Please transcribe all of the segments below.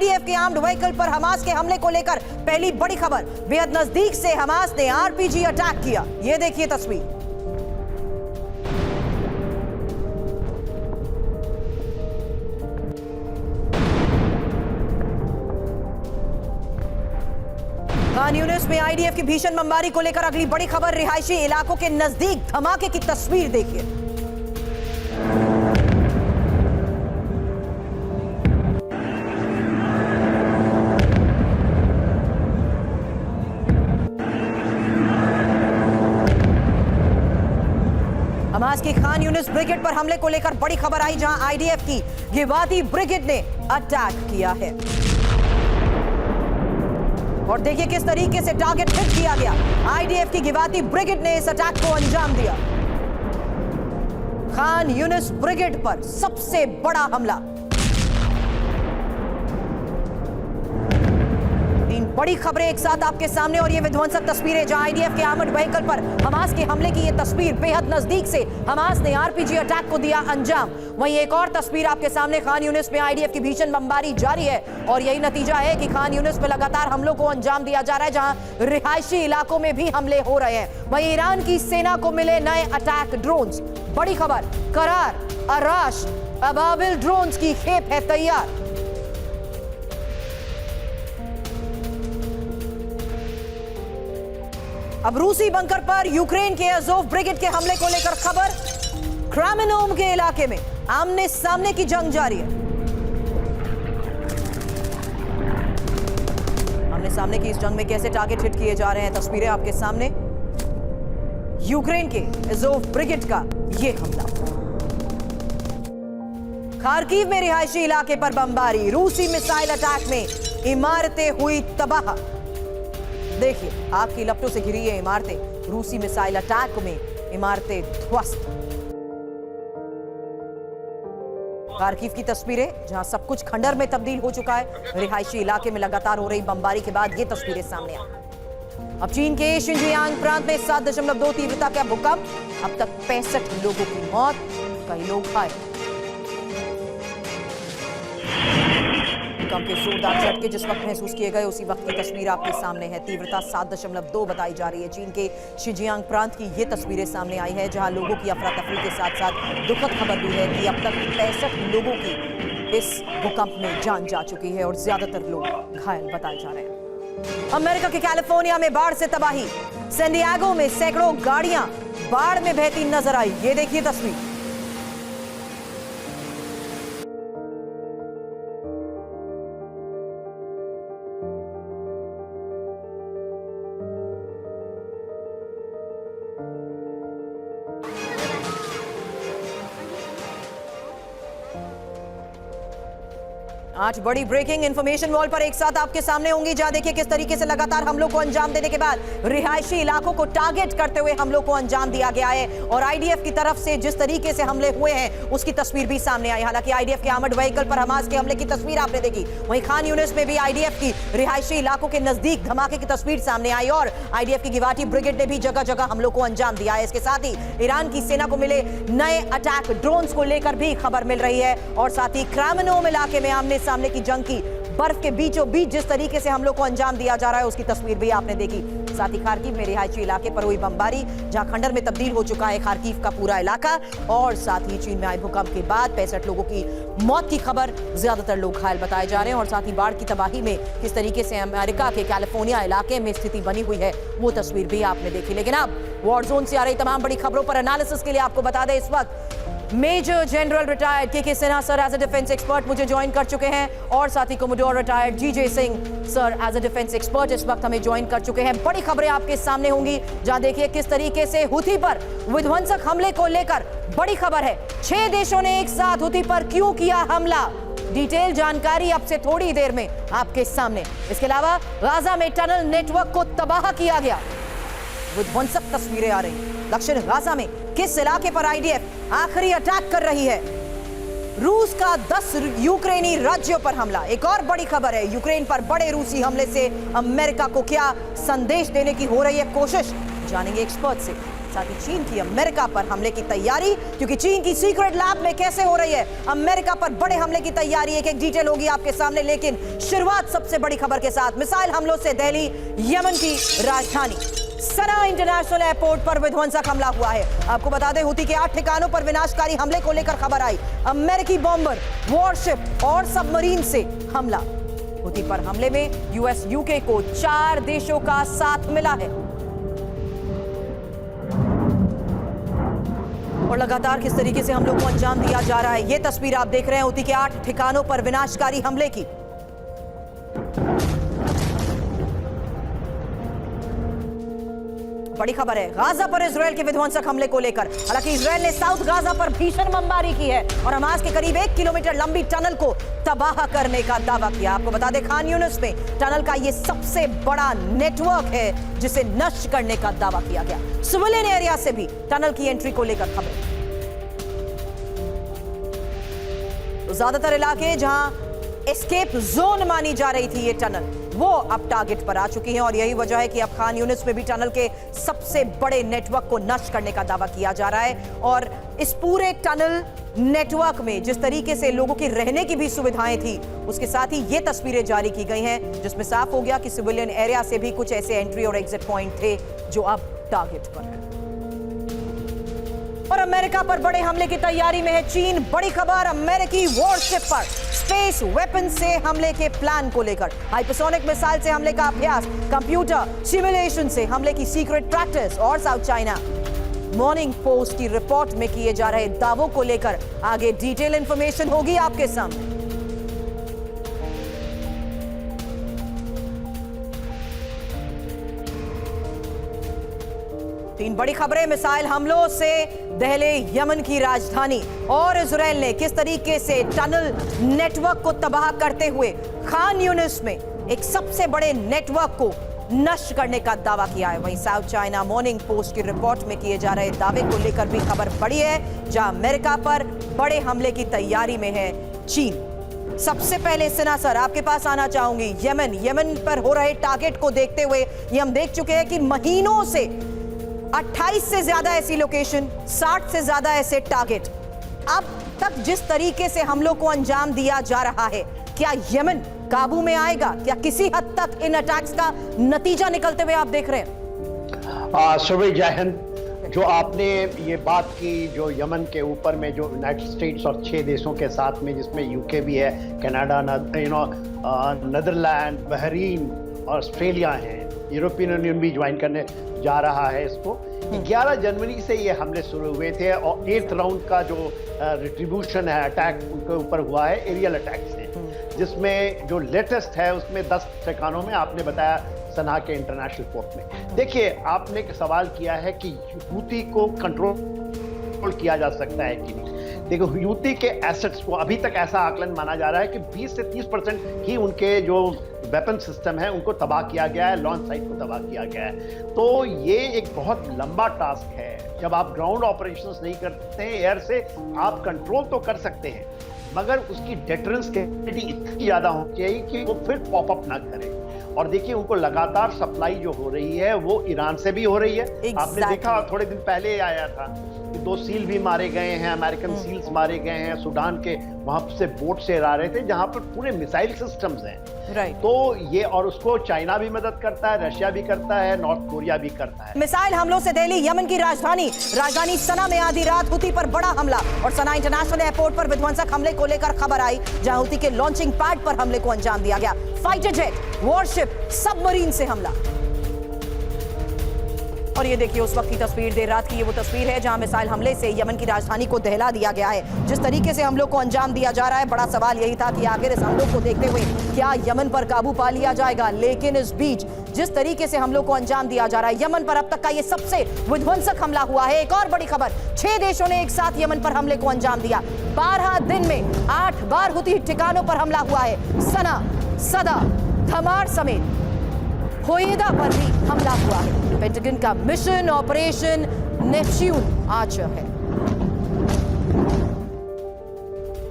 IDF के armed vehicle पर Hamas के हमले को लेकर पहली बड़ी खबर। बेहद नजदीक से हमास ने आरपीजी अटैक किया। यह देखिए तस्वीर। खान यूनिस में आईडीएफ की भीषण बमबारी को लेकर अगली बड़ी खबर। रिहायशी इलाकों के नजदीक धमाके की तस्वीर देखिए। हमास की खान यूनिस ब्रिगेड पर हमले को लेकर बड़ी खबर आई, जहां आईडीएफ की गिवाती ब्रिगेड ने अटैक किया है। और देखिए किस तरीके से टारगेट हिट किया गया। आईडीएफ की गिवाती ब्रिगेड ने इस अटैक को अंजाम दिया। खान यूनिस ब्रिगेड पर सबसे बड़ा हमला। तीन बड़ी खबरें एक साथ आपके सामने और ये विध्वंसक तस्वीरें, जहां आईडीएफ के आर्मर्ड व्हीकल पर हमास के हमले की ये तस्वीर। बेहद नजदीक से हमास ने आरपीजी अटैक को दिया अंजाम। वहीं एक और तस्वीर आपके सामने, खान यूनिस में आईडीएफ की भीषण बमबारी जारी है और यही नतीजा है कि खान यूनिस में लगातार हमलों को अंजाम दिया जा रहा है, जहां रिहायशी इलाकों में भी हमले हो रहे हैं। वहीं ईरान की सेना को मिले नए अटैक ड्रोन्स। बड़ी खबर, करार, अराश, अबाबिल ड्रोन्स की खेप है तैयार। अब रूसी बंकर पर यूक्रेन के अज़ोव ब्रिगेड के हमले को लेकर खबर। क्रामेनोम के इलाके में आमने सामने की जंग जारी है। आमने सामने की इस जंग में कैसे टारगेट हिट किए जा रहे हैं, तस्वीरें आपके सामने। यूक्रेन के अज़ोव ब्रिगेड का यह हमला। खार्किव में रिहायशी इलाके पर बमबारी। रूसी मिसाइल अटैक में इमारतें हुई तबाह। देखिए आग की लपटों से घिरी ये इमारतें। रूसी मिसाइल अटैक में इमारतें ध्वस्त। खार्किव की तस्वीरें, जहां सब कुछ खंडर में तब्दील हो चुका है। रिहायशी इलाके में लगातार हो रही बमबारी के बाद ये तस्वीरें सामने आई। अब चीन के शिनजियांग प्रांत में 7.2 तीव्रता का भूकंप। अब तक 65 लोगों की मौत, कई लोग घायल। भूकंप के जोरदार झटके जिस वक्त महसूस किए गए, उसी वक्त की तस्वीर आपके सामने है। तीव्रता 7.2 बताई जा रही है। चीन के शिनजियांग प्रांत की ये तस्वीरें सामने आई है, जहां लोगों की अफरा तफरी के साथ साथ दुखद खबर भी है कि अब तक 65 लोगों की इस भूकंप में जान जा चुकी है और ज्यादातर लोग घायल बताए जा रहे हैं। अमेरिका के कैलिफोर्निया में बाढ़ से तबाही। सैन डिएगो में सैकड़ों गाड़ियां बाढ़ में बहती नजर आई। ये देखिए तस्वीर। आज बड़ी ब्रेकिंग इंफॉर्मेशन वॉल पर एक साथ आपके सामने होंगी, जहां देखिए किस तरीके से लगातार हमलों को अंजाम देने के बाद रिहायशी इलाकों को टारगेट करते हुए हमलों को अंजाम दिया गया है। और आईडीएफ की तरफ से जिस तरीके से हमले हुए हैं उसकी तस्वीर भी सामने आई। हालांकि आईडीएफ के आर्मर्ड व्हीकल पर हमास के हमले की तस्वीर आपने देखी। वहीं खान यूनिस में भी आईडीएफ की रिहायशी इलाकों के नजदीक धमाके की तस्वीर सामने आई और आईडीएफ की गिवाटी ब्रिगेड ने भी जगह जगह हमलों को अंजाम दिया है। इसके साथ ही ईरान की सेना को मिले नए अटैक ड्रोन्स को लेकर भी खबर मिल रही है। और साथ ही क्रामेनोम इलाके में आमने सामने की जंग की बर्फ के बीचों बीच जिस तरीके से हम लोग को अंजाम दिया जा रहा है उसकी तस्वीर भी आपने देखी। साथ ही खार्किव में रिहायशी इलाके पर हुई बमबारी, जहां खंडर में तब्दील हो चुका है खार्किव का पूरा इलाका। और साथ ही चीन में आए भूकंप के बाद 65 लोगों की मौत की खबर, ज्यादातर लोग घायल बताए जा रहे हैं। और साथ ही बाढ़ की तबाही में किस तरीके से अमेरिका के कैलिफोर्निया इलाके में स्थिति बनी हुई है वो तस्वीर भी आपने देखी। लेकिन अब वॉर जोन से आ रही तमाम बड़ी खबरों पर एनालिसिस के लिए आपको बता दें, इस वक्त major general retired K Sinha sir as a defence expert मुझे ज्वाइन कर चुके हैं। और साथ ही commodore retired GJ Singh sir as a defence expert इस वक्त हमें ज्वाइन कर चुके हैं। बड़ी खबरें आपके सामने होंगी, जहां देखिए किस तरीके से हुथी पर विध्वंसक हमले को लेकर बड़ी खबर है। 6 देशों ने एक साथ हुथी पर क्यों किया हमला, डिटेल जानकारी अब से थोड़ी देर में आपके सामने। इसके अलावा गाजा में टनल नेटवर्क को तबाह किया गया, विध्वंसक तस्वीरें आ रही। दक्षिण गाजा में किस इलाके पर आईडीएफ आखिरी अटैक कर रही है। रूस का 10 यूक्रेनी राज्यों पर हमला। एक और बड़ी खबर है, यूक्रेन पर बड़े रूसी हमले से अमेरिका को क्या संदेश देने की हो रही है कोशिश, जानेंगे एक्सपर्ट से। साथ ही चीन की अमेरिका पर हमले की तैयारी, क्योंकि चीन की सीक्रेट लैब में कैसे हो रही है अमेरिका पर बड़े हमले की तैयारी। एक एक डिटेल होगी आपके सामने, लेकिन शुरुआत सबसे बड़ी खबर के साथ। मिसाइल हमलों से दिल्ली यमन की राजधानी सना इंटरनेशनल एयरपोर्ट पर विध्वंसक हमला हुआ है। आपको बता दें, हुती के 8 ठिकानों पर विनाशकारी हमले को लेकर खबर आई। अमेरिकी बॉम्बर, वॉरशिप और सबमरीन से हमला। हुती पर हमले में यूएस यूके को 4 देशों का साथ मिला है। और लगातार किस तरीके से हमलों को अंजाम दिया जा रहा है, ये तस्वीर आप देख रहे हैं हुती के 8 ठिकानों पर विनाशकारी हमले की। बड़ी खबर है गाजा पर इजरायल के विध्वंसक हमले को लेकर। हालांकि इजरायल ने साउथ गाजा पर भीषण बमबारी की है और हमास के करीब 1 किलोमीटर लंबी टनल को तबाह करने का दावा किया। आपको बता दें, खान यूनिस में टनल का यह सबसे बड़ा नेटवर्क है जिसे नष्ट करने का दावा किया गया। सिविलियन एरिया से भी टनल की एंट्री को लेकर खबर। तो ज्यादातर इलाके जहां एस्केप जोन मानी जा रही थी ये टनल, वो अब टारगेट पर आ चुकी हैं और यही वजह है कि अब खान यूनिस में भी टनल के सबसे बड़े नेटवर्क को नष्ट करने का दावा किया जा रहा है। और इस पूरे टनल नेटवर्क में जिस तरीके से लोगों की रहने की भी सुविधाएं थी, उसके साथ ही ये तस्वीरें जारी की गई हैं जिसमें साफ हो गया कि सिविलियन एरिया से भी कुछ ऐसे एंट्री और एग्जिट पॉइंट थे जो अब टारगेट पर है। और अमेरिका पर बड़े हमले की तैयारी में है चीन। बड़ी खबर अमेरिकी वॉरशिप पर स्पेस वेपन से हमले के प्लान को लेकर। हाइपरसोनिक मिसाइल से हमले का अभ्यास, कंप्यूटर सिमुलेशन से हमले की सीक्रेट प्रैक्टिस और साउथ चाइना मॉर्निंग पोस्ट की रिपोर्ट में किए जा रहे दावों को लेकर आगे डिटेल इंफॉर्मेशन होगी आपके सामने। तीन बड़ी खबरें मिसाइल हमलों से दिल्ली यमन की राजधानी और इजरायल ने किस तरीके से टनल नेटवर्क को तबाह करते हुए खान यूनिस में एक सबसे बड़े नेटवर्क को नष्ट करने का दावा किया है। वहीं साउथ चाइना मॉर्निंग पोस्ट की रिपोर्ट में किए जा रहे दावे को लेकर भी खबर बड़ी है, जहां अमेरिका पर बड़े हमले की तैयारी में है चीन। सबसे पहले सिन्हा सर, आपके पास आना चाहूंगी। यमन पर हो रहे टारगेट को देखते हुए ये हम देख चुके हैं कि महीनों से 28 से ज्यादा ऐसी लोकेशन, 60 से ज्यादा ऐसे टारगेट। अब तक जिस तरीके से हमलों को अंजाम दिया जा रहा है, क्या यमन काबू में आएगा? क्या किसी हद तक इन अटैक्स का नतीजा निकलते हुए आप देख रहे हैं? सुबह जय हिंद। जो आपने ये बात की, जो यमन के ऊपर में जो यूनाइटेड स्टेट्स और 6 देशों के साथ में, जिसमें यूके भी है, कनाडा, नीदरलैंड, बहरीन और ऑस्ट्रेलिया है, यूरोपियन यूनियन भी ज्वाइन करने जा रहा है इसको। 11 जनवरी से ये हमले शुरू हुए थे और 8th राउंड का जो रिट्रीब्यूशन है, अटैक उनके ऊपर हुआ है एरियल अटैक से, जिसमें जो लेटेस्ट है उसमें 10 ठिकानों में आपने बताया सना के इंटरनेशनल पोर्ट में। देखिए, आपने एक सवाल किया है कि हुती को कंट्रोल किया जा सकता है कि नहीं। देखो, हुती के एसेट्स को अभी तक ऐसा आकलन माना जा रहा है कि 20 से 30% ही उनके जो वेपन सिस्टम है उनको तबाह किया गया है, लॉन्च साइट को तबाह किया गया है। तो ये एक बहुत लंबा टास्क है। जब आप ग्राउंड ऑपरेशंस नहीं करते हैं, एयर से आप कंट्रोल तो कर सकते हैं, मगर उसकी डेटरेंस कैपेसिटी इतनी ज्यादा होनी चाहिए कि वो फिर पॉपअप ना करे। और देखिए, उनको लगातार सप्लाई जो हो रही है वो ईरान से भी हो रही है। आपने देखा, थोड़े दिन पहले आया था कि 2 सील भी मारे गए हैं, अमेरिकन सील्स मारे गए हैं सूडान के, वहां से बोट से आ रहे थे जहां पर पूरे मिसाइल सिस्टम्स हैं। तो ये, और उसको चाइना भी मदद करता है, रशिया भी करता है, नॉर्थ कोरिया भी करता है। मिसाइल हमलों से दिल्ली यमन की राजधानी सना में आधी रात हुती पर बड़ा हमला और सना इंटरनेशनल एयरपोर्ट पर विध्वंसक हमले को लेकर खबर आई, जहां हुती के लॉन्चिंग पैड पर हमले को अंजाम दिया गया। फाइटर जेट, वॉरशिप, सबमरीन से हमला। और ये देखिए उस वक्त की तस्वीर, देर रात की ये वो तस्वीर है जहां मिसाइल हमले से यमन की राजधानी को दहला दिया गया है। जिस तरीके से हमलों को अंजाम दिया जा रहा है, बड़ा सवाल यही था कि आखिर इस हमलों को देखते हुए क्या यमन पर काबू पा लिया जाएगा। लेकिन इस बीच जिस तरीके से हमलों को अंजाम दिया जा रहा है, यमन पर अब तक का ये सबसे विध्वंसक हमला हुआ है। एक और बड़ी खबर, 6 देशों ने एक साथ यमन पर हमले को अंजाम दिया। 12 दिन में 8 बार हुती ठिकानों पर हमला हुआ है। सना, सदा, धमार समेत होएदा पर भी हमला हुआ है। पेंटागन का मिशन ऑपरेशन नेपच्यून आर्चर है।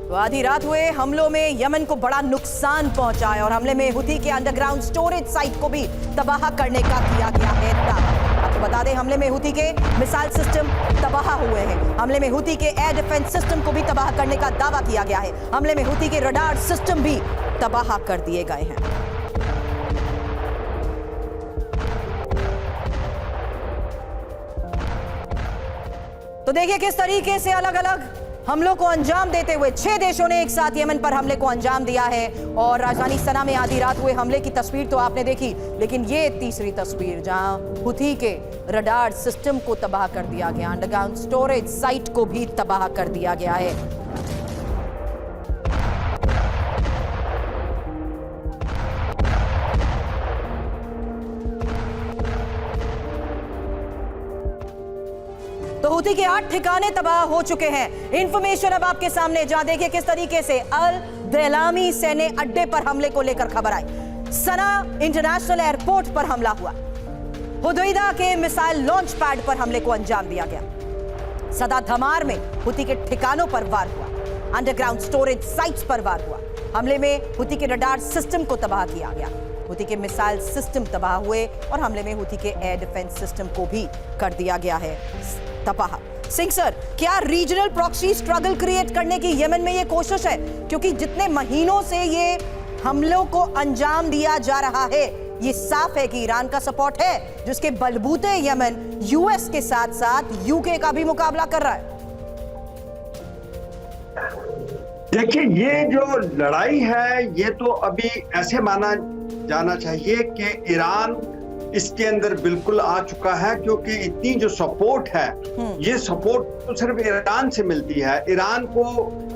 तो आधी रात हुए हमलों में यमन को बड़ा नुकसान पहुंचा है और हमले में हुती के अंडरग्राउंड स्टोरेज साइट को भी तबाह करने का किया गया है दावा। तो बता दें, हमले में हुती के मिसाइल सिस्टम तबाह हुए हैं। हमले में हुती के एयर डिफेंस सिस्टम को भी तबाह करने का दावा किया गया है। हमले में हुती के रडार सिस्टम भी तबाह कर दिए गए हैं। तो देखिए किस तरीके से अलग अलग हमलों को अंजाम देते हुए 6 देशों ने एक साथ यमन पर हमले को अंजाम दिया है। और राजधानी सना में आधी रात हुए हमले की तस्वीर तो आपने देखी, लेकिन ये तीसरी तस्वीर जहां हुती के रडार सिस्टम को तबाह कर दिया गया, अंडरग्राउंड स्टोरेज साइट को भी तबाह कर दिया गया है। तो हुती के 8 ठिकाने तबाह हो चुके हैं। इंफॉर्मेशन अब आपके सामने, जहां देखिए किस तरीके से अल देलामी सैन्य अड्डे पर हमले को लेकर खबर आई। सना इंटरनेशनल एयरपोर्ट पर हमला हुआ। हुदैदा के मिसाइल लॉन्च पैड पर हमले को अंजाम दिया गया। सदा धमार में हुती के ठिकानों पर वार हुआ। अंडरग्राउंड स्टोरेज साइट्स पर वार हुआ। हमले में हुती के रडार सिस्टम को तबाह किया गया। हुती के मिसाइल सिस्टम तबाह हुए और हमले में हुती के एयर डिफेंस सिस्टम को भी कर दिया गया है तबाह। सिंह सर, क्या रीजनल प्रॉक्सी स्ट्रगल क्रिएट करने की यमन में ये कोशिश है? क्योंकि जितने महीनों से ये हमलों को अंजाम दिया जा रहा है, ये साफ है कि ईरान का सपोर्ट है, जिसके बलबूते यमन यूएस के साथ साथ यूके का भी मुकाबला कर रहा है। देखिए, ये जो लड़ाई है ये तो अभी ऐसे माना जाना चाहिए कि ईरान इसके अंदर बिल्कुल आ चुका है, क्योंकि इतनी जो सपोर्ट है ये सपोर्ट तो सिर्फ ईरान से मिलती है। ईरान को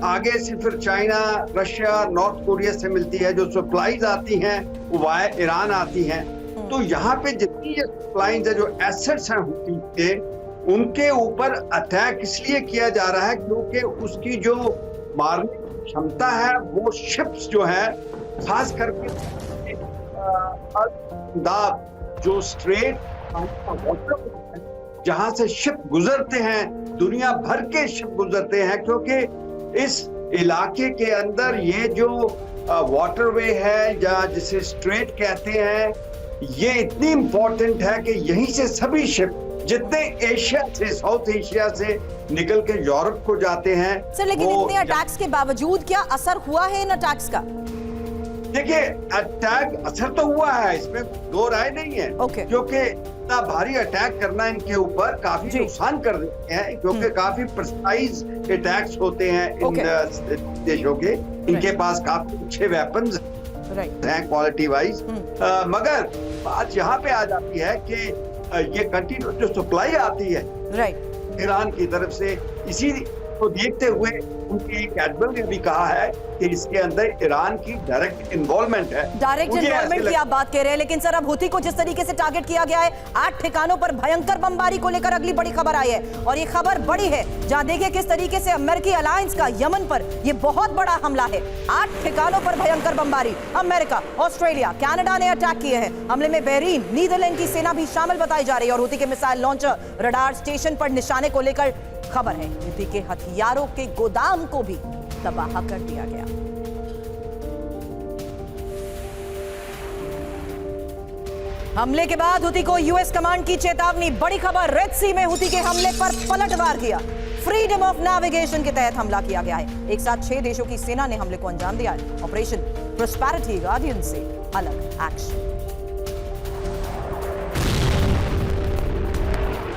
आगे से फिर चाइना, रशिया, नॉर्थ कोरिया से मिलती है। जो सप्लाईज आती हैं वो वाया ईरान आती हैं। तो यहाँ पे जितनी ये सप्लाईज है, जो एसेट्स हैं हुती के, उनके ऊपर अटैक इसलिए किया जा रहा है क्योंकि उसकी जो मारने की क्षमता है वो शिप्स जो है, खास करके जो स्ट्रेट जहां से शिप गुजरते हैं, दुनिया भर के शिप गुजरते हैं, क्योंकि इस इलाके के अंदर ये जो वाटरवे है या जिसे स्ट्रेट कहते हैं, ये इतनी इंपॉर्टेंट है कि यहीं से सभी शिप जितने एशिया से, साउथ एशिया से निकल के यूरोप को जाते हैं। सर, लेकिन इतने अटैक्स के बावजूद क्या असर हुआ है इन अटैक्स का? देखिए, अटैक असर तो हुआ है, इसमें दो राय नहीं है। क्योंकि इतना भारी अटैक करना इनके ऊपर काफी नुकसान कर रहे हैं, क्योंकि काफी प्रिसाइज अटैक्स होते हैं इन देशों के। इनके पास काफी अच्छे वेपन्स हैं क्वालिटी वाइज। मगर बात यहाँ पे आ जाती है कि ये कंटिन्यू जो सप्लाई आती है ईरान की तरफ से, इसी को देखते हुए उनके एक एडमिरल ने भी कहा है कि इसके अंदर ईरान की डायरेक्ट इन्वॉल्वमेंट है। डायरेक्ट इन्वॉल्वमेंट की आप बात कह रहे हैं, लेकिन सर अब हुती को जिस तरीके से टारगेट किया गया है, 8 ठिकानों पर भयंकर बमबारी को लेकर अगली बड़ी खबर आई है। और ये खबर बड़ी है, जहां देखिए किस तरीके से अमेरिकी अलायंस का यमन पर ये बहुत बड़ा हमला है। 8 ठिकानों पर भयंकर बमबारी। अमेरिका, ऑस्ट्रेलिया, कनाडा ने अटैक किए हैं। हमले में बहरीन, नीदरलैंड की सेना भी शामिल बताई जा रही है। और हुती के मिसाइल लॉन्चर रडार स्टेशन पर निशाने को लेकर खबर है, हुती के हथियारों के गोदाम को भी तबाह कर दिया गया। हमले के बाद हुती को यूएस कमांड की चेतावनी। बड़ी खबर, रेड सी में हुती के हमले पर पलटवार किया। फ्रीडम ऑफ नेविगेशन के तहत हमला किया गया है। एक साथ 6 देशों की सेना ने हमले को अंजाम दिया है। ऑपरेशन प्रोस्पेरिटी गार्डियन से अलग एक्शन।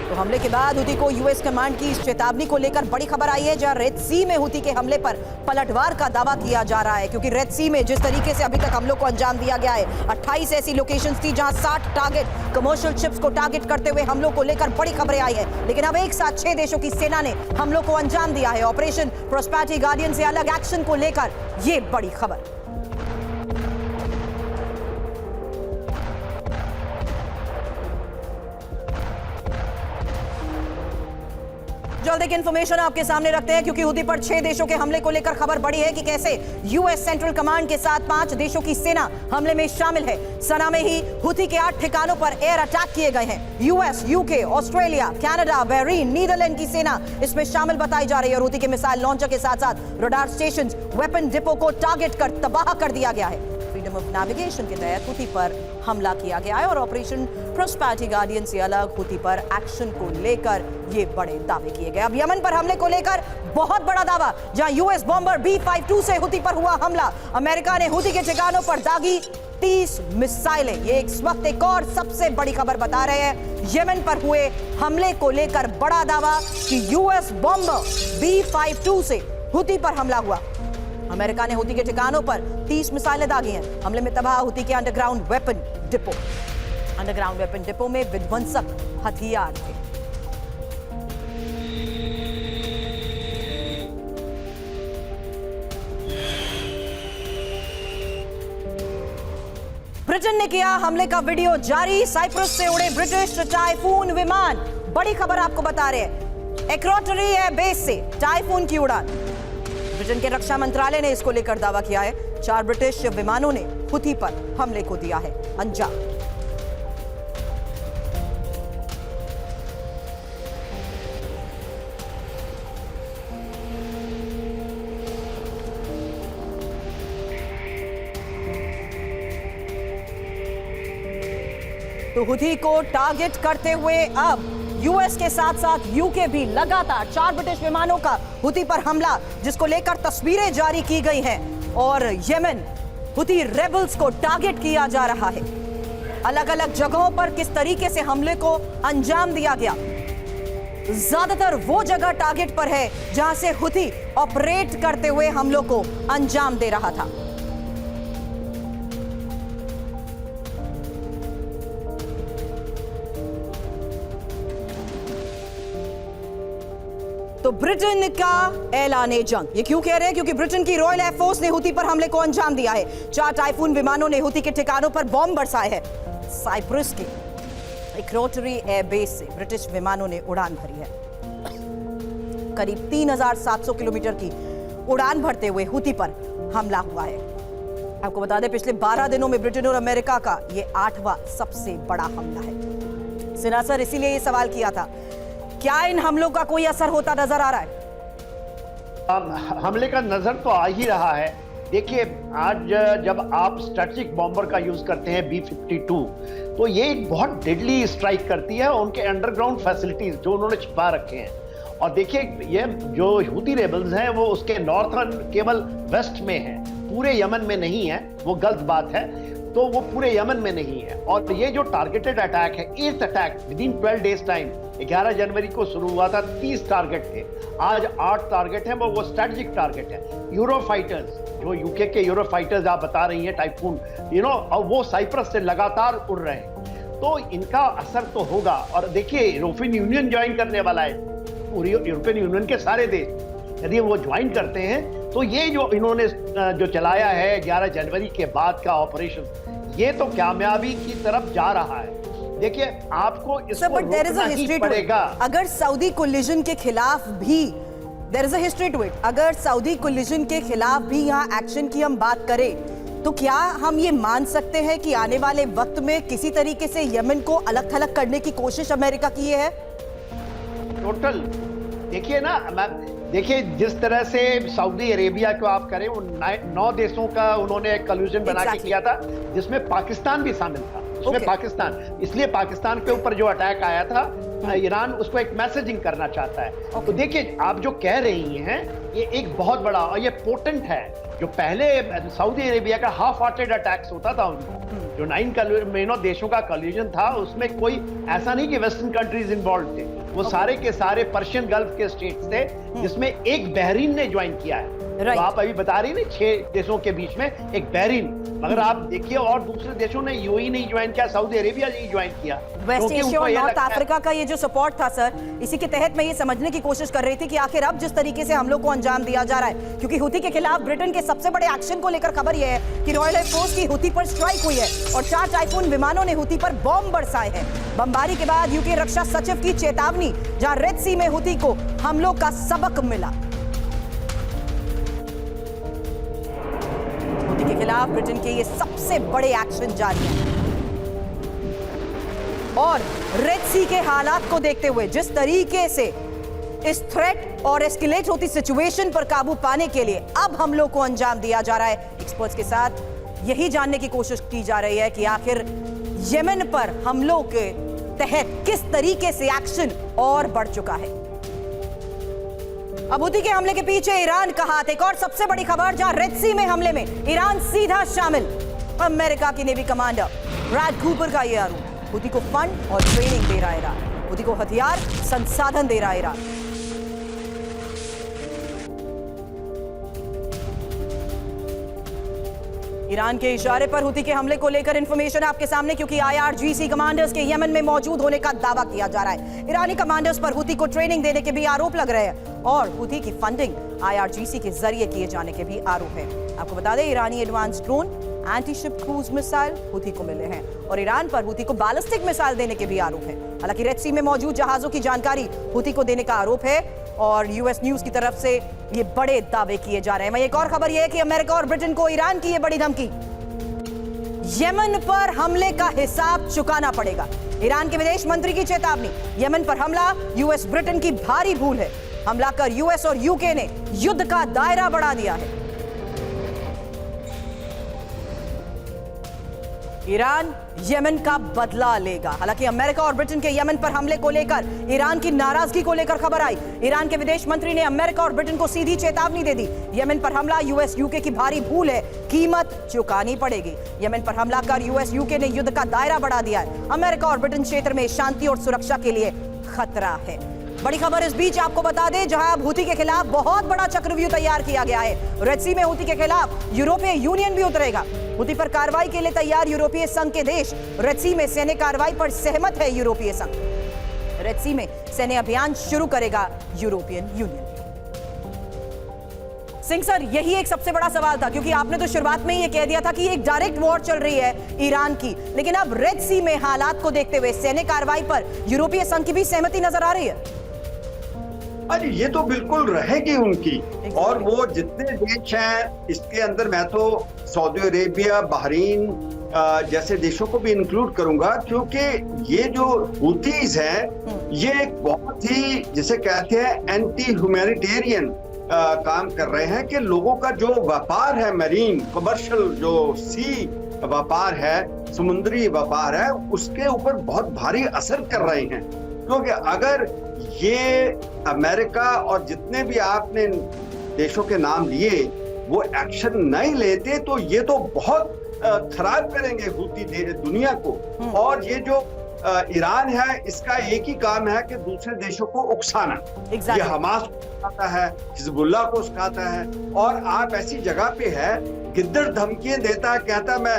तो हमले के बाद हुती को यूएस कमांड की इस चेतावनी को लेकर बड़ी खबर आई है, जहां रेड सी में हुती के हमले पर पलटवार का दावा किया जा रहा है। क्योंकि रेड सी में जिस तरीके से अभी तक हमलों को अंजाम दिया गया है, 28 ऐसी लोकेशंस थी जहां 60 टारगेट कमर्शियल शिप्स को टारगेट करते हुए हमलों को लेकर बड़ी खबरें आई है। लेकिन अब एक साथ 6 देशों की सेना ने हमलों को अंजाम दिया है। ऑपरेशन प्रोस्पेरिटी गार्डियन से अलग एक्शन को लेकर यह बड़ी खबर। जल्दी की इंफॉर्मेशन आपके सामने रखते हैं, क्योंकि हुती पर 6 देशों के हमले को लेकर खबर बड़ी है कि कैसे यूएस सेंट्रल कमांड के साथ 5 देशों की सेना हमले में शामिल है। सना में ही हुती के 8 ठिकानों पर एयर अटैक किए गए हैं। US, UK, Australia, Canada, Bahrain, Netherland की सेना इसमें शामिल बताई जा रही है। और हुती के मिसाइल लॉन्चर के साथ साथ रडार स्टेशन, वेपन डिपो को टारगेट कर तबाह कर दिया गया है। फ्रीडम ऑफ नेविगेशन के तहत हुती पर हमला किया गया है और ऑपरेशन प्रोस्पेरिटी गार्डियन से अलग हुती पर एक्शन को लेकर ये बड़े दावे किए गए। अब यमन पर हमले को लेकर बहुत बड़ा दावा, जहां यूएस बॉम्बर B-52 से हुती पर हुआ हमला। अमेरिका ने हुती के ठिकानों पर दागी 30 मिसाइलें। ये इस वक्त एक और सबसे बड़ी खबर बता रहे हैं, यमन पर हुए हमले को लेकर बड़ा दावा कि यूएस बॉम्बर B-52 से हुती पर हमला हुआ। अमेरिका ने हुती के ठिकानों पर 30 मिसाइलें दागी हैं। हमले में तबाह हुती के underground weapon depot. Underground weapon depot में विध्वंसक हथियार थे। ब्रिटेन ने किया हमले का वीडियो जारी। साइप्रस से उड़े ब्रिटिश टाइफून विमान। बड़ी खबर आपको बता रहे हैं, एक्रोटरी एयर बेस से टाइफून की उड़ान। ब्रिटेन के रक्षा मंत्रालय ने इसको लेकर दावा किया है। 4 ब्रिटिश विमानों ने हुती पर हमले को दिया है अंजाम। तो हुती को टारगेट करते हुए अब यूएस के साथ साथ यूके भी लगातार 4 ब्रिटिश विमानों का हुती पर हमला, जिसको लेकर तस्वीरें जारी की गई हैं और यमन हुती रेबल्स को टारगेट किया जा रहा है। अलग अलग जगहों पर किस तरीके से हमले को अंजाम दिया गया, ज्यादातर वो जगह टारगेट पर है जहां से हुती ऑपरेट करते हुए हमलों को अंजाम दे रहा था। तो ब्रिटेन का ऐलान जंग, ये क्यों कह रहे हैं? क्योंकि ब्रिटेन की रॉयल एयरफोर्स ने हुती पर हमले को अंजाम दिया है। 4 टाइफून विमानों ने हुती के ठिकानों पर बॉम्ब बरसाए हैं। साइप्रस के एक्रोटरी एयरबेस से ब्रिटिश विमानों ने उड़ान भरी है। करीब 3700 किलोमीटर की उड़ान भरते हुए हुती पर हमला हुआ है। आपको बता दें, पिछले 12 दिनों में ब्रिटेन और अमेरिका का ये 8वां सबसे बड़ा हमला है। सिन्हा सर, इसीलिए ये सवाल किया था, क्या इन हमलों का कोई असर होता नजर आ रहा है? हमले का नजर तो आ ही रहा है। देखिए, आज जब आप स्ट्रेटेजिक बॉम्बर का यूज करते हैं B-52, तो ये एक बहुत डेडली स्ट्राइक करती है उनके अंडरग्राउंड फैसिलिटीज जो उन्होंने छिपा रखे हैं। और देखिए, ये जो हुती रेबल्स हैं वो उसके नॉर्थर्न केवल वेस्ट में है, पूरे यमन में नहीं है। वो गलत बात है, तो वो पूरे यमन में नहीं है। और ये जो टारगेटेड अटैक है, 8th attack with in 12 days time, 11 जनवरी को शुरू हुआ था। 30 टारगेट थे, आज 8 टारगेट हैं। वो स्ट्रेटेजिक टारगेट है। यूरो फाइटर्स, जो यूके के यूरो फाइटर्स आप बता रही हैं, टाइफून, अब वो साइप्रस से लगातार उड़ रहे हैं, तो इनका असर तो होगा। और देखिए, यूरोपियन यूनियन ज्वाइन करने वाला है, पूरी यूरोपियन यूनियन के सारे देश यदि वो ज्वाइन करते हैं, तो ये जो इन्होंने जो चलाया है 11 जनवरी के बाद का ऑपरेशन, ये तो कामयाबी की तरफ जा रहा है। देखिए, आपको इसको रोकना ही पड़ेगा। अगर सऊदी कोलिजन के खिलाफ भी there is a history to it, अगर सऊदी कोलिजन के खिलाफ भी यहाँ एक्शन की हम बात करें, तो क्या हम ये मान सकते हैं कि आने वाले वक्त में किसी तरीके से यमन को अलग थलग करने की कोशिश अमेरिका की है? टोटल देखिए ना, देखिए जिस तरह से सऊदी अरेबिया को आप करें, वो 9 देशों का उन्होंने कल्यूजन बना के किया था, जिसमें पाकिस्तान भी शामिल था। उसमें पाकिस्तान, इसलिए पाकिस्तान के ऊपर जो अटैक आया था, ईरान उसको एक मैसेजिंग करना चाहता है। तो देखिए, आप जो कह रही हैं, ये एक बहुत बड़ा और ये पोटेंट है। जो पहले सऊदी अरेबिया का हाफ हार्टेड अटैक्स होता था उनको, जो 9 देशों का कल्यूजन था, उसमें कोई ऐसा नहीं कि वेस्टर्न कंट्रीज इन्वॉल्व थे। वो सारे के सारे पर्शियन गल्फ के स्टेट्स थे, जिसमें एक बहरीन ने ज्वाइन किया है। तो आप अभी बता रही ना 6 देशों के बीच में एक बहरीन, मगर आप देखिए और दूसरे देशों ने यूएई नहीं ज्वाइन किया, सऊदी अरेबिया ने ज्वाइन किया। वेस्ट एशिया और नॉर्थ अफ्रीका का ये जो सपोर्ट था सर, इसी के तहत मैं ये समझने की कोशिश कर रही थी कि आखिर अब जिस तरीके से हम लोग को अंजाम दिया जा रहा है, क्योंकि हुती के खिलाफ ब्रिटेन के सबसे बड़े एक्शन को लेकर खबर यह है कि रॉयल एयरफोर्स की हुती पर स्ट्राइक हुई है और 4 टाइफून विमानों ने हुती पर बॉम्ब बरसाए हैं। बमबारी के बाद यूके रक्षा सचिव की चेतावनी, जहां रेड सी में हुती को हमलों का सबक मिला। हुती के खिलाफ ब्रिटेन के ये सबसे बड़े एक्शन जारी हैं और रेड सी के हालात को देखते हुए जिस तरीके से इस थ्रेट और एस्केलेट होती सिचुएशन पर काबू पाने के लिए अब हमलों को अंजाम दिया जा रहा है। एक्सपर्ट्स के साथ यही जानने की कोशिश की जा रही है कि आखिर यमन पर हमलों के तहत किस तरीके से एक्शन और बढ़ चुका है। अब हूती के हमले के पीछे ईरान का हाथ। एक और सबसे बड़ी खबर, जहां रेड सी में हमले में ईरान सीधा शामिल। अमेरिका की नेवी कमांडर ब्रैड कूपर का यह आरोप। हूती को फंड और ट्रेनिंग दे रहा है ईरान, हूती को हथियार संसाधन दे रहा है ईरान। ईरान के इशारे पर हूती के हमले को लेकर इंफॉर्मेशन आपके सामने, क्योंकि IRGC कमांडर्स के यमन में मौजूद होने का दावा किया जा रहा है। ईरानी कमांडर्स पर हूती को ट्रेनिंग देने के भी आरोप लग रहे हैं और हूती की फंडिंग IRGC के जरिए किए जाने के भी आरोप है। आपको बता दें, ईरानी advance drone, anti ship cruise missile Houthi को मिले हैं और ईरान पर हूती को बैलिस्टिक मिसाइल देने के भी आरोप है। हालांकि रेड सी में मौजूद जहाजों की जानकारी हूती को देने का आरोप है और US न्यूज की तरफ से ये बड़े दावे किए जा रहे हैं। एक और खबर यह है कि अमेरिका और ब्रिटेन को ईरान की ये बड़ी धमकी। यमन पर हमले का हिसाब चुकाना पड़ेगा। ईरान के विदेश मंत्री की चेतावनी। यमन पर हमला US ब्रिटेन की भारी भूल है। हमला कर US और UK ने युद्ध का दायरा बढ़ा दिया है। ईरान यमन का बदला लेगा। हालांकि अमेरिका और ब्रिटेन के यमन पर हमले को लेकर ईरान की नाराजगी को लेकर खबर आई। ईरान के विदेश मंत्री ने अमेरिका और ब्रिटेन को सीधी चेतावनी दे दी। यमन पर हमला US UK की भारी भूल है, कीमत चुकानी पड़ेगी। यमन पर हमला कर US UK ने युद्ध का दायरा बढ़ा दिया है। अमेरिका और ब्रिटेन क्षेत्र में शांति और सुरक्षा के लिए खतरा है। बड़ी खबर इस बीच आपको बता दें, जहां अब हूती के खिलाफ बहुत बड़ा चक्रव्यूह तैयार किया गया है। रेड सी में हूती के खिलाफ यूरोपीय यूनियन भी उतरेगा। हूती पर कार्रवाई के लिए तैयार यूरोपीय संघ के देश। रेड सी में सैन्य कार्रवाई पर सहमत है यूरोपीय संघ। रेड सी में सैन्य अभियान शुरू करेगा यूरोपियन यूनियन। सिंह सर, यही एक सबसे बड़ा सवाल था, क्योंकि आपने तो शुरुआत में ही ये कह दिया था कि एक डायरेक्ट वॉर चल रही है ईरान की, लेकिन अब रेड सी में हालात को देखते हुए सैन्य कार्रवाई पर यूरोपीय संघ की भी सहमति नजर आ रही है। अरे ये तो बिल्कुल रहेगी उनकी। और वो जितने देश हैं इसके अंदर, मैं तो सऊदी अरेबिया, बहरीन जैसे देशों को भी इंक्लूड करूंगा, क्योंकि ये जो हूतीज हैं ये एक बहुत ही, जिसे कहते हैं, एंटी ह्यूमैनिटेरियन काम कर रहे हैं कि लोगों का जो व्यापार है, मरीन कमर्शियल जो सी व्यापार है, समुद्री व्यापार है, उसके ऊपर बहुत भारी असर कर रहे हैं। क्योंकि अगर ये अमेरिका और जितने भी आपने देशों के नाम लिए वो एक्शन नहीं लेते तो ये तो बहुत खराब करेंगे हूती दुनिया को। और ये जो ईरान है, इसका एक ही काम है कि दूसरे देशों को उकसाना। ये हमास को उकसाता है, हिजबुल्लाह को उकसाता है। और आप ऐसी जगह पे है, गिद्दड़ धमकियां देता है, कहता मैं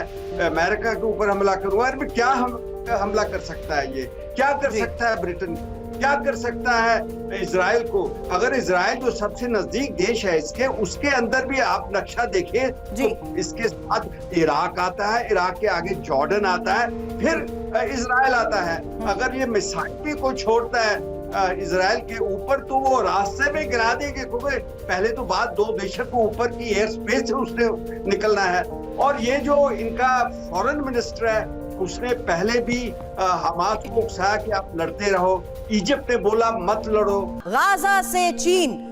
अमेरिका के ऊपर हमला करूंगा। अरे क्या हमला कर सकता है? ये क्या कर सकता है? ब्रिटेन क्या कर सकता है इजराइल को? अगर इजराइल जो सबसे नजदीक देश है इसके, उसके अंदर भी आप नक्शा देखें तो इसके साथ इराक आता है, इराक के आगे जॉर्डन आता है, फिर इजराइल आता है। अगर ये मिसाइल भी कोई छोड़ता है इजराइल के ऊपर तो वो रास्ते में गिरा देंगे, क्योंकि पहले तो बात दो देशों को ऊपर की एयर स्पेस से उसने निकलना है। और ये जो इनका फॉरेन मिनिस्टर है, उसने पहले भी हमास को उकसाया कि आप लड़ते रहो। इजिप्ट ने बोला मत लड़ो। गाजा से चीन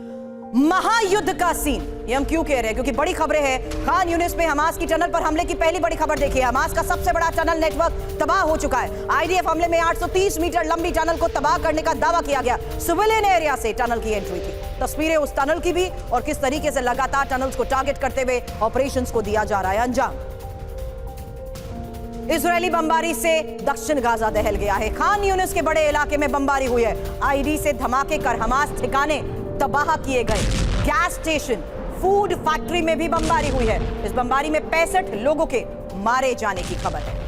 महायुद्ध का सीन, ये हम क्यों कह रहे हैं? क्योंकि बड़ी खबरें हैं। खान यूनिस में हमास की टनल पर हमले की पहली बड़ी खबर देखिए। हमास का सबसे बड़ा टनल नेटवर्क तबाह हो चुका है। IDF हमले में 830 मीटर लंबी टनल को तबाह करने का दावा किया गया। सिविलियन एरिया से टनल की एंट्री थी। तस्वीरें उस टनल की भी और किस तरीके से लगातार टनल्स को टारगेट करते हुए ऑपरेशंस को दिया जा रहा है अंजाम। इजरायली बमबारी से दक्षिण गाजा दहल गया है। खान यूनिस के बड़े इलाके में बमबारी हुई है। IED से धमाके कर हमास ठिकाने तबाह किए गए। गैस स्टेशन, फूड फैक्ट्री में भी बमबारी हुई है। इस बमबारी में 65 लोगों के मारे जाने की खबर है।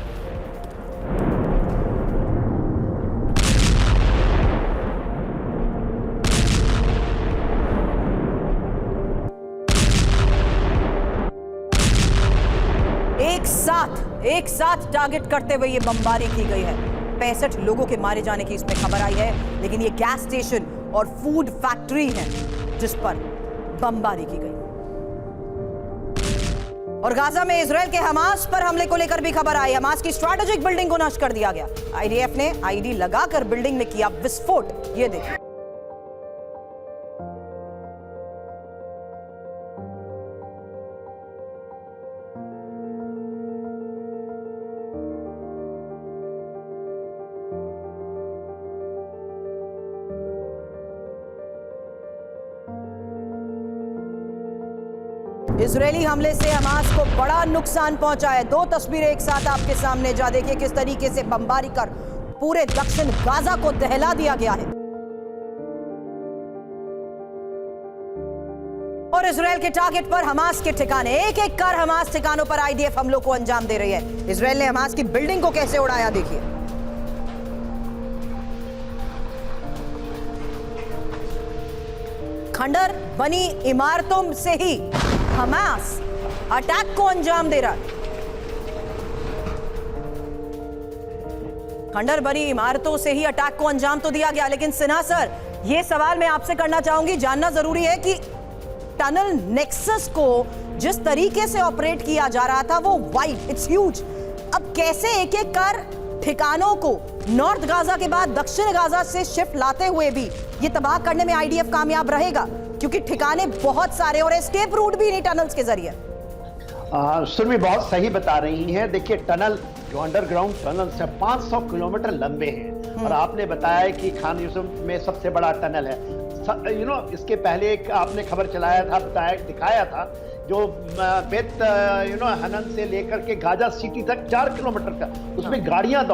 एक साथ टारगेट करते हुए ये बमबारी की गई है। 65 लोगों के मारे जाने की इसमें खबर आई है। लेकिन ये गैस स्टेशन और फूड फैक्ट्री है जिस पर बमबारी की गई। और गाजा में इजराइल के हमास पर हमले को लेकर भी खबर आई। हमास की स्ट्रैटेजिक बिल्डिंग को नष्ट कर दिया गया। IDF ने IED लगाकर बिल्डिंग में किया विस्फोट। ये देखिए। इजरायली हमले से हमास को बड़ा नुकसान पहुंचा है। दो तस्वीरें एक साथ आपके सामने जा देखिए किस तरीके से बमबारी कर पूरे दक्षिण गाजा को दहला दिया गया है और इजराइल के टारगेट पर हमास के ठिकाने एक एक कर हमास ठिकानों पर आईडीएफ हमलों को अंजाम दे रही है। इजराइल ने हमास की बिल्डिंग को कैसे उड़ाया देखिए। खंडर बनी इमारतों से ही हमास अटैक को अंजाम दे रहा है। खंडर बनी इमारतों से ही अटैक को अंजाम तो दिया गया, लेकिन सिन्हा सर यह सवाल मैं आपसे करना चाहूंगी, जानना जरूरी है कि टनल नेक्सस को जिस तरीके से ऑपरेट किया जा रहा था वो वाइड, इट्स ह्यूज। अब कैसे एक एक कर ठिकानों को नॉर्थ गाजा के बाद दक्षिण गाजा से शिफ्ट लाते हुए भी ये तबाह करने में आईडीएफ कामयाब रहेगा, क्योंकि ठिकाने बहुत सारे और एस्केप रूट भी नहीं टनल्स के जरिए। सुरभि बहुत सही बता रही हैं। देखिए टनल जो अंडरग्राउंड टनल से 500 किलोमीटर लंबे हैं और आपने बताया कि खान यूसुफ में सबसे बड़ा टनल है। इसके पहले एक आपने खबर चलाया था, बताया दिखाया था जो बेत हनन से लेकर के गाजा सिटी तक 4 किलोमीटर का उसमें गाड़ियां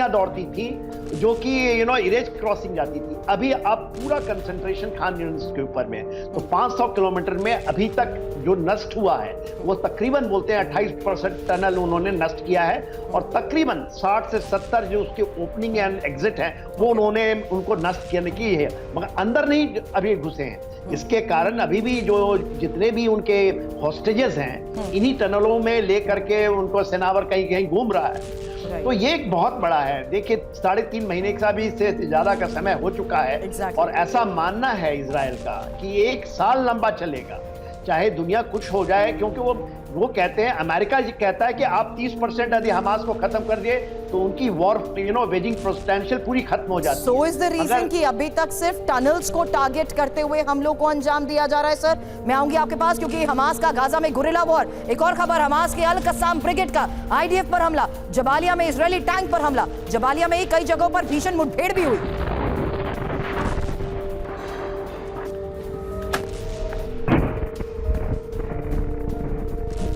दौड़ती थी जो कि इरेज क्रॉसिंग जाती थी। अभी अब पूरा कंसंट्रेशन खान यूनिस के ऊपर में, तो 500 किलोमीटर में अभी तक जो नष्ट हुआ है वो तकरीबन बोलते हैं 28% टनल उन्होंने नष्ट किया है और तकरीबन 60 से 70 जो उसके ओपनिंग एंड एग्जिट है वो उन्होंने उनको नष्ट करने की है, मगर अंदर नहीं अभी घुसे हैं। इसके कारण अभी भी जो जितने भी उनके हॉस्टेजेस हैं इन्हीं टनलों में लेकर के उनको सेनावर कहीं कहीं घूम रहा है। तो ये एक बहुत बड़ा है। देखिए 3.5 महीने का भी से ज्यादा का समय हो चुका है और ऐसा मानना है इजराइल का कि 1 साल लंबा चलेगा, चाहे दुनिया कुछ हो जाए, क्योंकि वो कहते हैं, अमेरिका जी कहता है कि आप 30% यदि हमास को खत्म कर दिए तो उनकी वॉर वेजिंग पोटेंशियल पूरी खत्म हो जाती है। सो इज द रीजन कि अभी तक सिर्फ टनल्स को टारगेट करते हुए हमलों को अंजाम दिया जा रहा है। सर मैं आऊंगी आपके पास, क्योंकि हमास का गाजा में गुरिल्ला वॉर, एक और खबर हमास के अल कस्साम ब्रिगेड का आईडीएफ पर हमला, जबालिया में इजरायली टैंक पर हमला, जबालिया में ही कई जगहों पर भीषण मुठभेड़ भी हुई।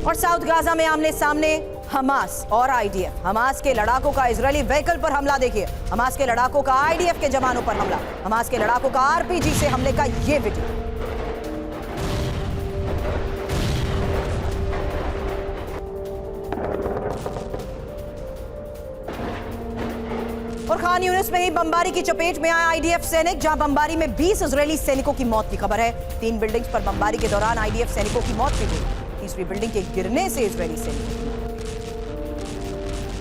और साउथ गाजा में आमने सामने हमास और आईडीएफ। हमास के लड़ाकों का इजरायली व्हीकल पर हमला देखिए, हमास के लड़ाकों का आईडीएफ के जवानों पर हमला, हमास के लड़ाकों का आरपीजी से हमले का ये वीडियो। और खान यूनिस में ही बमबारी की चपेट में आया आईडीएफ सैनिक, जहां बमबारी में 20 इजरायली सैनिकों की मौत की खबर है। 3 बिल्डिंग्स पर बमबारी के दौरान आईडीएफ सैनिकों की मौत भी हुई। तीसरी बिल्डिंग के गिरने से इजरायली सैनिक,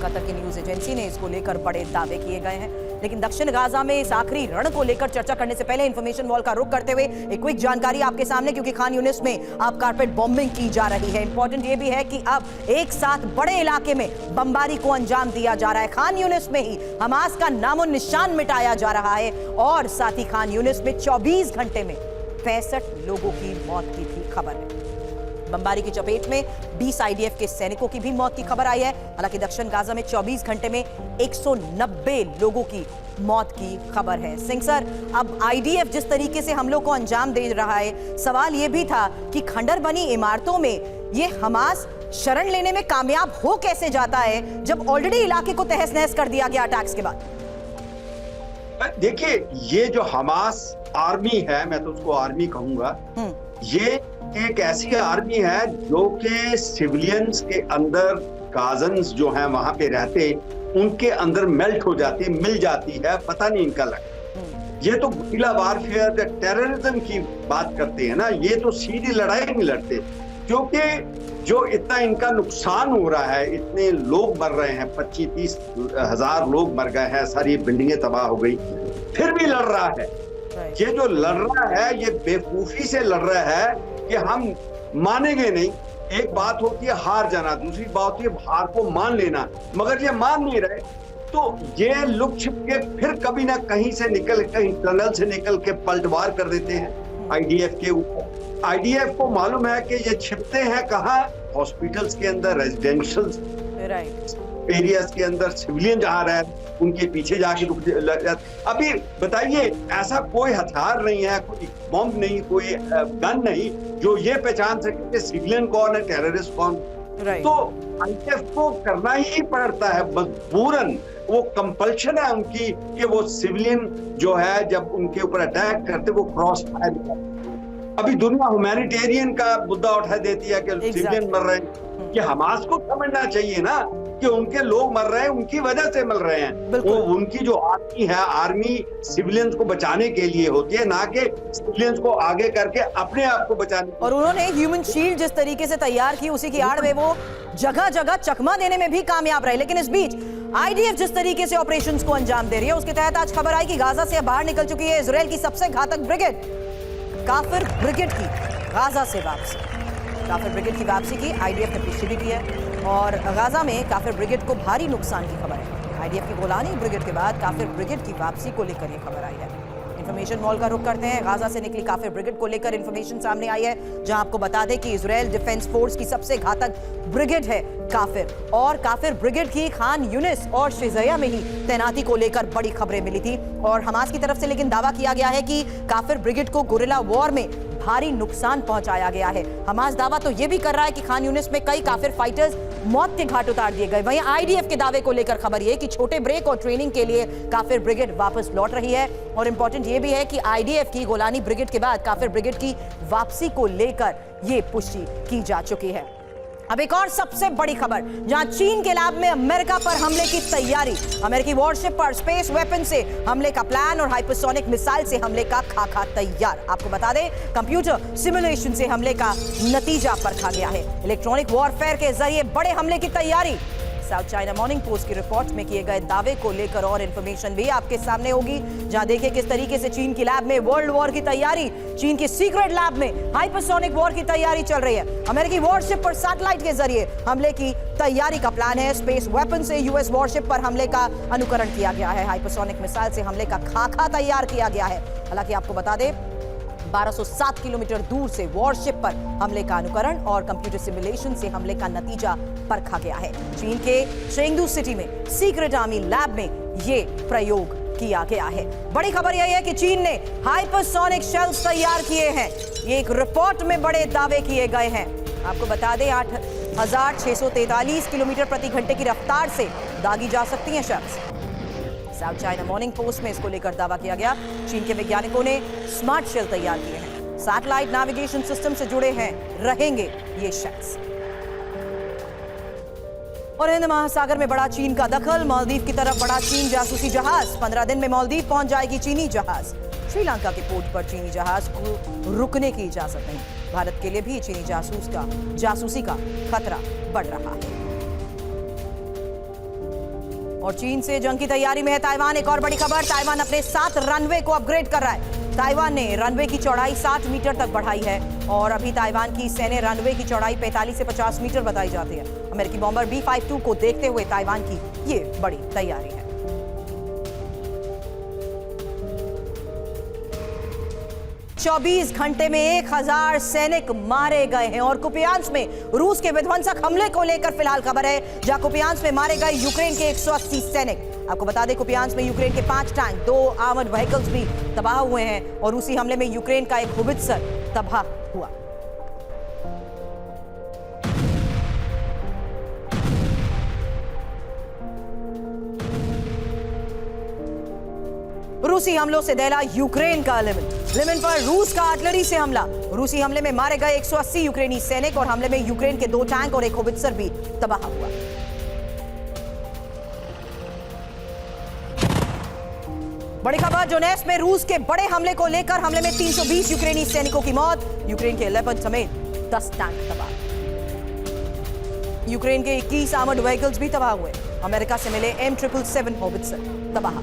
कतर की न्यूज एजेंसी ने इसको लेकर बड़े दावे किए गए हैं। लेकिन दक्षिण गाजा में इस आखिरी रण को लेकर चर्चा करने से पहले इंफॉर्मेशन वॉल का रुख करते हुए एक क्विक जानकारी आपके सामने, क्योंकि खान यूनिस में अब कारपेट बॉम्बिंग की जा रही है। इंपॉर्टेंट ये भी है कि अब एक साथ बड़े इलाके में बमबारी को अंजाम दिया जा रहा है। खान यूनिस में ही हमास का नामो निशान मिटाया जा रहा है और साथ ही खान यूनिस में 24 घंटे में 65 लोगों की मौत की भी खबर है। बमबारी की चपेट में 20 आईडीएफ के सैनिकों की भी मौत की खबर आई है। हालांकि दक्षिण गाजा में 24 घंटे में 190 लोगों की मौत की खबर है। सिंह सर, अब आईडीएफ जिस तरीके से हमलों को अंजाम दे रहा है, सवाल यह भी था कि खंडर बनी इमारतों में ये हमास शरण लेने में कामयाब हो कैसे जाता है, जब ऑलरेडी इलाके को तहस नहस कर दिया गया अटैक्स के बाद। देखिए ये जो हमास आर्मी है, मैं तो उसको आर्मी कहूंगा, ये एक ऐसी आर्मी है जो कि सिविलियंस के अंदर, गाजन्स जो हैं वहां पे रहते, उनके अंदर मेल्ट हो जाती है, मिल जाती है, पता नहीं इनका लगता। ये तो गुरिल्ला वारफेयर, टेररिज्म की बात करते हैं ना, ये तो सीधी लड़ाई नहीं लड़ते, क्योंकि जो इतना इनका नुकसान हो रहा है, इतने लोग मर रहे हैं, 25-30 हजार लोग मर गए हैं, सारी बिल्डिंगें तबाह हो गई, फिर भी लड़ रहा है। ये जो लड़ रहा है ये बेवकूफी से लड़ रहा है कि हम मानेंगे नहीं। एक बात होती है हार जाना, दूसरी बात होती है हार को मान लेना, मगर ये मान नहीं रहे, तो ये लुक छिप के फिर कभी ना कहीं से निकल, कहीं टनल से निकल के पलटवार कर देते हैं आईडीएफ के ऊपर। आईडीएफ को मालूम है कि ये छिपते हैं कहाँ, हॉस्पिटल्स के अंदर, रेजिडेंशियल राइट। एरियाज के अंदर सिविलियन जहाँ रह उनके पीछे जाके रुक जाते। अभी बताइए, ऐसा कोई हथियार नहीं है, कोई बम नहीं, कोई गन नहीं जो ये पहचान सके कि सिविलियन कौन है, टेररिस्ट कौन। तो आईएफ को करना ही पड़ता है मजबूरन, वो कंपल्शन है उनकी कि वो सिविलियन जो है जब उनके ऊपर अटैक करते वो क्रॉस फायर करते। अभी दुनिया ह्यूमैनिटेरियन का मुद्दा उठा देती है कि सिविलियन मर रहे हैं। ये हमास को समझना चाहिए ना कि उनके लोग मर रहे हैं, उनकी वजह से मर रहे हैं। वो उनकी जो आर्मी है, आर्मी सिविलियंस को बचाने के लिए होती है, ना कि सिविलियंस को आगे करके अपने आप को बचाने। और उन्होंने ह्यूमन शील्ड जिस तरीके से तैयार की, उसी की आड़ में वो जगह जगह चकमा देने में भी कामयाब रहे। लेकिन इस बीच आईडीएफ जिस तरीके से ऑपरेशंस को अंजाम दे रही है, उसके तहत आज खबर आई कि गाजा से बाहर निकल चुकी है इजराइल की सबसे घातक ब्रिगेड, काफिर ब्रिगेड की गाजा से वापसी। काफिर ब्रिगेड की वापसी की आईडीएफ ने पुष्टि भी की है और गाजा में काफिर ब्रिगेड को भारी नुकसान की खबर है। आईडीएफ की गोलानी ब्रिगेड के बाद काफिर ब्रिगेड की वापसी को लेकर यह खबर आई है। इंफॉर्मेशन मॉल का रुख करते हैं। गाजा से निकली काफिर ब्रिगेड को लेकर इंफॉर्मेशन सामने आई है, जहां आपको बता दें कि इजराइल डिफेंस फोर्स की सबसे घातक ब्रिगेड है काफिर, और काफिर ब्रिगेड की खान यूनिस और शिजैया में ही तैनाती को लेकर बड़ी खबरें मिली थी। और हमास की तरफ से लेकिन दावा किया गया है कि काफिर ब्रिगेड को गुरिल्ला वॉर में भारी नुकसान पहुंचाया गया है। हमास दावा तो यह भी कर रहा है कि खान यूनिस में कई काफिर फाइटर्स मौत के घाट उतार दिए गए। वहीं आईडीएफ के दावे को लेकर खबर यह कि छोटे ब्रेक और ट्रेनिंग के लिए काफिर ब्रिगेड वापस लौट रही है। और इंपॉर्टेंट यह भी है कि आईडीएफ की गोलानी ब्रिगेड के बाद काफिर ब्रिगेड की वापसी को लेकर यह पुष्टि की जा चुकी है। अब एक और सबसे बड़ी खबर, जहां चीन के लैब में अमेरिका पर हमले की तैयारी। अमेरिकी वॉरशिप पर स्पेस वेपन से हमले का प्लान और हाइपरसोनिक मिसाइल से हमले का खाका तैयार। आपको बता दें, कंप्यूटर सिमुलेशन से हमले का नतीजा परखा गया है। इलेक्ट्रॉनिक वॉरफेयर के जरिए बड़े हमले की तैयारी। साउथ चाइना मॉर्निंग पोस्ट की रिपोर्ट में किए गए दावे को लेकर और इंफॉर्मेशन भी आपके सामने होगी, जहां देखिए किस तरीके से चीन की लैब में वर्ल्ड वॉर की तैयारी, चीन के सीक्रेट लैब में हाइपरसोनिक वॉर की तैयारी चल रही है। अमेरिकी वॉरशिप पर सैटेलाइट के जरिए हमले की तैयारी का प्लान है। स्पेस वेपन से यूएस वॉरशिप पर हमले का अनुकरण किया गया है। हाइपरसोनिक मिसाइल से हमले का खाका तैयार किया गया है। हालांकि आपको बता दें, 1207 किलोमीटर दूर से वॉरशिप पर हमले का अनुकरण और कंप्यूटर सिमुलेशन से हमले का नतीजा परखा गया है। चीन के चेंगडू सिटी में सीक्रेट आर्मी लैब में यह प्रयोग किया गया है। बड़ी खबर यह है कि चीन ने हाइपरसोनिक शेल्स तैयार किए हैं। ये एक रिपोर्ट में बड़े दावे किए गए हैं। आपको बता दें, 8643 किलोमीटर प्रति घंटे की रफ्तार से दागी जा सकती हैं shells. South China morning post में इसको लेकर दावा किया गया। चीन के वैज्ञानिकों ने स्मार्ट शेल तैयार किए हैं। सैटेलाइट नेविगेशन सिस्टम से जुड़े हैं रहेंगे ये शेल्स। और हिंद महासागर में बढ़ा चीन का दखल। मालदीव की तरफ बढ़ा चीन जासूसी जहाज। 15 दिन में मालदीव पहुंच जाएगी चीनी जहाज। श्रीलंका के पोर्ट पर चीनी जहाज को रुकने की इजाजत नहीं। भारत के लिए भी चीनी जासूसी का खतरा बढ़ रहा है। और चीन से जंग की तैयारी में है ताइवान। एक और बड़ी खबर, ताइवान अपने 7 रनवे को अपग्रेड कर रहा है। ताइवान ने रनवे की चौड़ाई 60 मीटर तक बढ़ाई है और अभी ताइवान की सैन्य रनवे की चौड़ाई 45 से 50 मीटर बताई जाती है। अमेरिकी बॉम्बर B-52 को देखते हुए ताइवान की ये बड़ी तैयारी है। चौबीस घंटे में 1000 सैनिक मारे गए हैं। और कुपियांस्क में रूस के विध्वंसक हमले को लेकर फिलहाल खबर है, जहां कुपियांस्क में मारे गए यूक्रेन के 180 सैनिक। आपको बता दें, कुपियांस्क में यूक्रेन के 5 टैंक, 2 आर्मर्ड व्हीकल्स भी तबाह हुए हैं और उसी हमले में यूक्रेन का एक होवित्जर तबाह हुआ। रूसी हमलों से दहला यूक्रेन का लिमन पर रूस का आर्टिलरी से हमला। रूसी हमले में मारे गए 180 यूक्रेनी सैनिक और हमले में यूक्रेन के 2 टैंक और एक होवित्जर भी तबाह हुआ। बड़ी खबर, डोनेट्स्क में रूस के बड़े हमले को लेकर हमले में 320 यूक्रेनी सैनिकों की मौत। यूक्रेन के 11 समेत 10 टैंक तबाह। यूक्रेन के 21 आर्मर्ड व्हीकल्स भी तबाह हुए। अमेरिका से मिले M777 होवित्जर तबाह।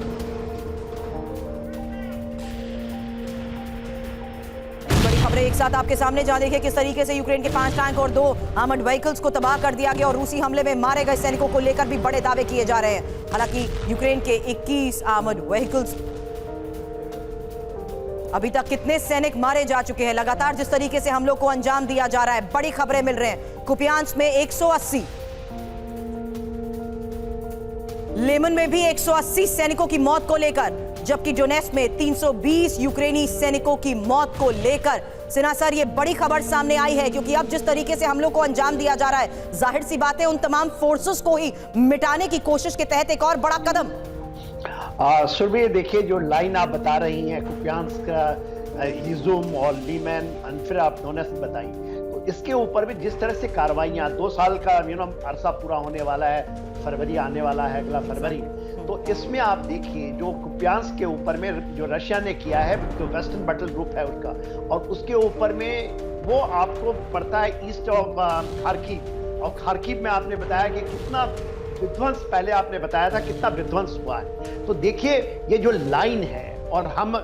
खबरें एक साथ आपके सामने, जहां देखिए किस तरीके से यूक्रेन के 5 टैंक और 2 आर्मर्ड व्हीकल्स को तबाह कर दिया गया और रूसी हमले में मारे गए सैनिकों को लेकर भी बड़े दावे किए जा रहे हैं। हालांकि यूक्रेन के 21 आर्मर्ड व्हीकल्स, अभी तक कितने सैनिक मारे जा चुके हैं, लगातार जिस तरीके से हमलों को अंजाम दिया जा रहा है, बड़ी खबरें मिल रहे हैं। कुपियांस्क में 180, लेमन में भी 180 सैनिकों की मौत को लेकर, जबकि डोनेट्स्क में 320 यूक्रेनी सैनिकों की मौत को लेकर। सिन्हा सर, ये बड़ी खबर सामने आई है क्योंकि अब जिस तरीके से हमलों को अंजाम दिया जा रहा है, जाहिर सी बात है उन तमाम फोर्सेस को ही मिटाने की कोशिश के तहत एक और बड़ा कदम। सुरभि, देखिए जो लाइन आप बता रही हैं कुपियांस्क, इज़ुम और लीमन, फिर आप डोनेट्स्क बताई, तो इसके ऊपर भी जिस तरह से कार्रवाइयां, 2 साल का अरसा पूरा होने वाला है, फरवरी आने वाला है, अगला फरवरी। तो इसमें आप देखिए जो कुपियांस्क के ऊपर में जो रशिया ने किया है, जो वेस्टर्न बैटल ग्रुप है उसका, और उसके ऊपर में वो आपको पड़ता है ईस्ट ऑफ खार्किव, और खार्किव में आपने बताया कि कितना विध्वंस, पहले आपने बताया था कितना विध्वंस हुआ है। तो देखिए ये जो लाइन है, और हम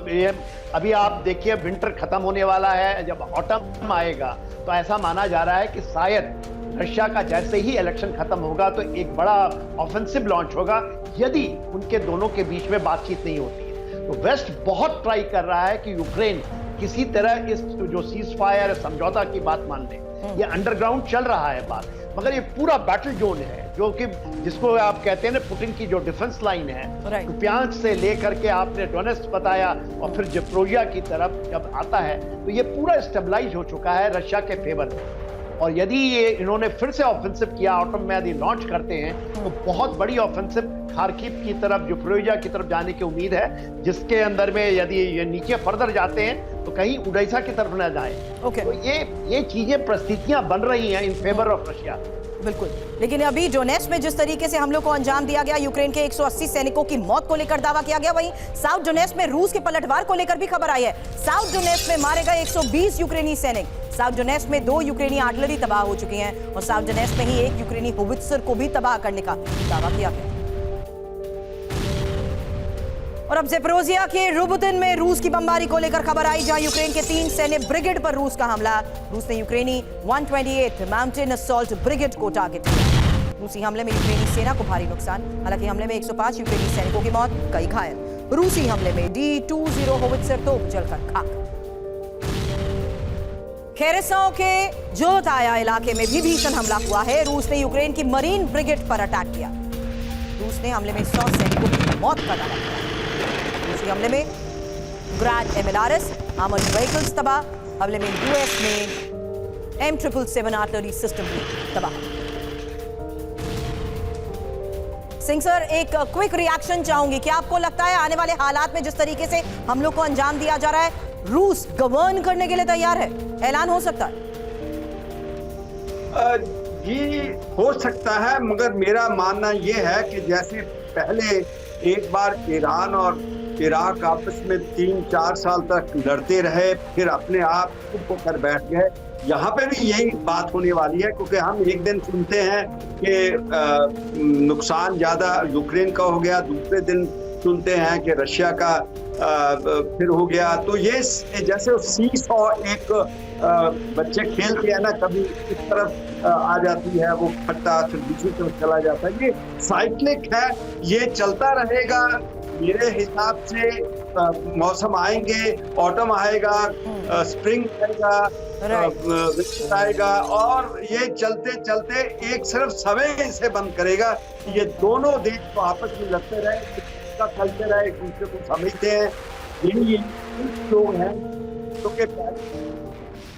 अभी आप देखिए विंटर खत्म होने वाला है, जब ऑटम आएगा तो ऐसा माना जा रहा है कि शायद रशिया का जैसे ही इलेक्शन खत्म होगा तो एक बड़ा ऑफेंसिव लॉन्च होगा, यदि उनके दोनों के बीच में बातचीत नहीं होती है। तो वेस्ट बहुत ट्राई कर रहा है कि यूक्रेन किसी तरह इस जो सीज फायर समझौता की बात मान ले। ये अंडरग्राउंड चल रहा है बात, मगर ये पूरा बैटल जोन है जो कि जिसको आप कहते हैं ना पुतिन की जो डिफेंस लाइन है, कुपियांस्क से लेकर के आपने डोनेट्स्क बताया और फिर ज़पोरिज़िया की तरफ जब आता है तो ये पूरा स्टेबलाइज हो चुका है रशिया के फेवर में। और यदि ये इन्होंने फिर से ऑफेंसिव किया, ऑटम में यदि लॉन्च करते हैं तो बहुत बड़ी ऑफेंसिव खार्किव की तरफ, ज़पोरिज़िया की तरफ जाने की उम्मीद है, जिसके अंदर में यदि ये नीचे फर्दर जाते हैं तो कहीं ओडेसा की तरफ न जाए। तो ये चीजें, परिस्थितियां बन रही हैं इन फेवर ऑफ रशिया। बिल्कुल, लेकिन अभी डोनेट्स्क में जिस तरीके से हमलों को अंजाम दिया गया, यूक्रेन के 180 सैनिकों की मौत को लेकर दावा किया गया, वहीं साउथ डोनेट्स्क में रूस के पलटवार को लेकर भी खबर आई है। साउथ डोनेट्स्क में मारे गए 120 यूक्रेनी सैनिक। साउथ डोनेट्स्क में 2 यूक्रेनी आर्टिलरी तबाह हो चुकी हैं और साउथ डोनेट्स्क में ही 1 यूक्रेनी होवित्जर को भी तबाह करने का दावा किया गया। और अब ज़पोरिज़िया के रोबोटिन में रूस की बमबारी को लेकर खबर आई, जहां यूक्रेन के 3 सैन्य ब्रिगेड पर रूस का हमला। रूस ने यूक्रेनी 128th माउंटेन असॉल्ट ब्रिगेड को टारगेट किया। रूसी हमले में यूक्रेनी सेना को भारी नुकसान। हालांकि हमले में 105 यूक्रेनी सैनिकों की मौत, कई घायल। रूसी हमले में D-20 होवित्जर तोप जलकर खाक। खेरसों के जोताया इलाके में भी भीषण हमला हुआ है। रूस ने यूक्रेन की मरीन ब्रिगेड पर अटैक किया। रूस ने हमले में 100 सैनिकों की मौत का दावा किया। रूसी हमले में ग्रैड MLRS आर्मर्ड व्हीकल्स तबाह। हमले में यूएस में M777 आर्टिलरी सिस्टम भी तबाह। सिंह सर, एक क्विक रिएक्शन चाहूंगी। क्या आपको लगता है आने वाले हालात में जिस तरीके से हम लोग को अंजाम दिया जा रहा है, रूस गवर्न करने के लिए तैयार है? ऐलान हो सकता है? जी हो सकता है, मगर मेरा मानना यह है कि जैसे पहले एक बार ईरान और इराक आपस में 3-4 साल तक लड़ते रहे, फिर अपने आप चुप होकर बैठ गए, यहाँ पे भी यही बात होने वाली है। क्योंकि हम एक दिन सुनते हैं कि नुकसान ज्यादा यूक्रेन का हो गया, दूसरे दिन सुनते हैं कि रशिया का फिर हो गया। तो ये जैसे सीसॉ एक बच्चे खेलते हैं ना, कभी इस तरफ आ जाती है वो फटता, फिर दूसरी तरफ चला जाता है, ये साइक्लिक है, ये चलता रहेगा। मेरे हिसाब से मौसम आएंगे, ऑटम आएगा, स्प्रिंग आएगा, विंटर आएगा, और ये चलते चलते एक सिर्फ समय से बंद करेगा। ये दोनों देश को आपस में लड़ते रहे, इसका कल्चर है, एक दूसरे को समझते हैं। यही लोग हैं क्योंकि